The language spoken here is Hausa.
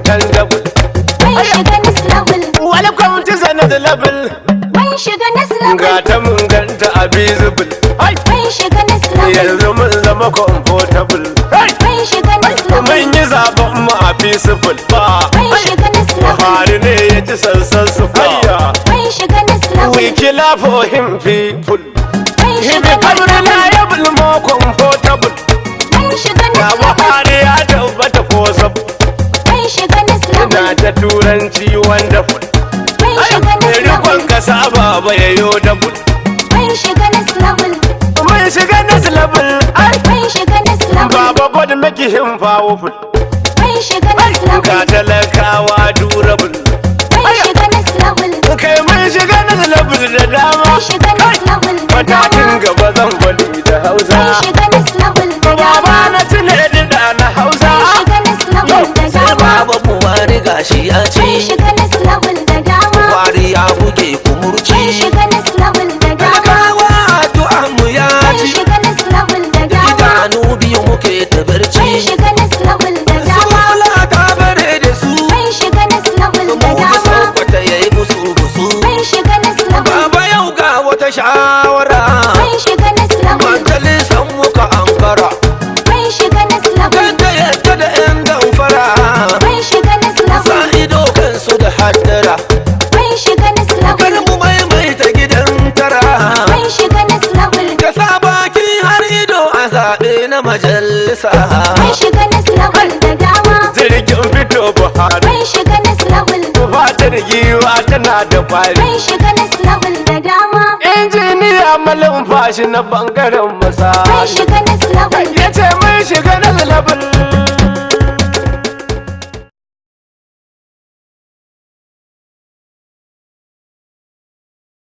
tangible. Mun shiga next level. Welcome to the next level. Mun shiga next level. Ga ta mun ganta a visible. Mun shiga next level. Yanzu mun zama comfortable. Mun shiga next level. Mun yi zaben mu a peaceful. Mun shiga next level. Buhari ne ya ci sansan su faya. Mun shiga next level. We kill for him people. Mun He shiga become next level. reliable more comfortable. Mun shiga Ga next level. Buhari ya tabbata ko sab. Mun shiga next Na level. ta turanci wonderful. Mun shiga next Rikon level. kasa baba ya yo double. Mun shiga next level. Mun shiga next level. Mun shiga next level. Baba God make him powerful. Mun shiga next level. Ga talakawa durable. Mun shiga next level. Kai mun shiga next level da dama. Mun shiga next level. Matakin gaba zan faɗi da Hausa. Mun shiga next level. Baba na tuna da na Hausa. Mun shiga next level da sai dama. baba Buhari gashi ya Mun ce shiga next level da dama. Buhari ya buge kumurci Mun shiga next level da dama. talakawa addu'an mu ya Mun ci shiga next level da dama. idanu biyu muke ta Mun barci shiga next level da su dama. wala ta bare da su Mun shiga next level mu da da dama. sauƙata yayi busu busu Mun shiga next level. baba yau ga wata shawara Mun shiga next level. majalisan muka ankara Mun shiga next level. kan ta yadda da yan damfara Mun shiga next level. sa ido kansu da haddara Mun shiga next kar level. mu maimaita gidan tara Mun shiga next level. ka sa baki har ido a zaɓe na majalisa Mun shiga next level da dama. Jirgin fito Buhari. Mun shiga next level. Fatar giwa tana da kwari. Mun shiga next level da dama. Injiniya malin fashi na bangaren Mun masa. shiga next level. Ya ce mun shiga next level.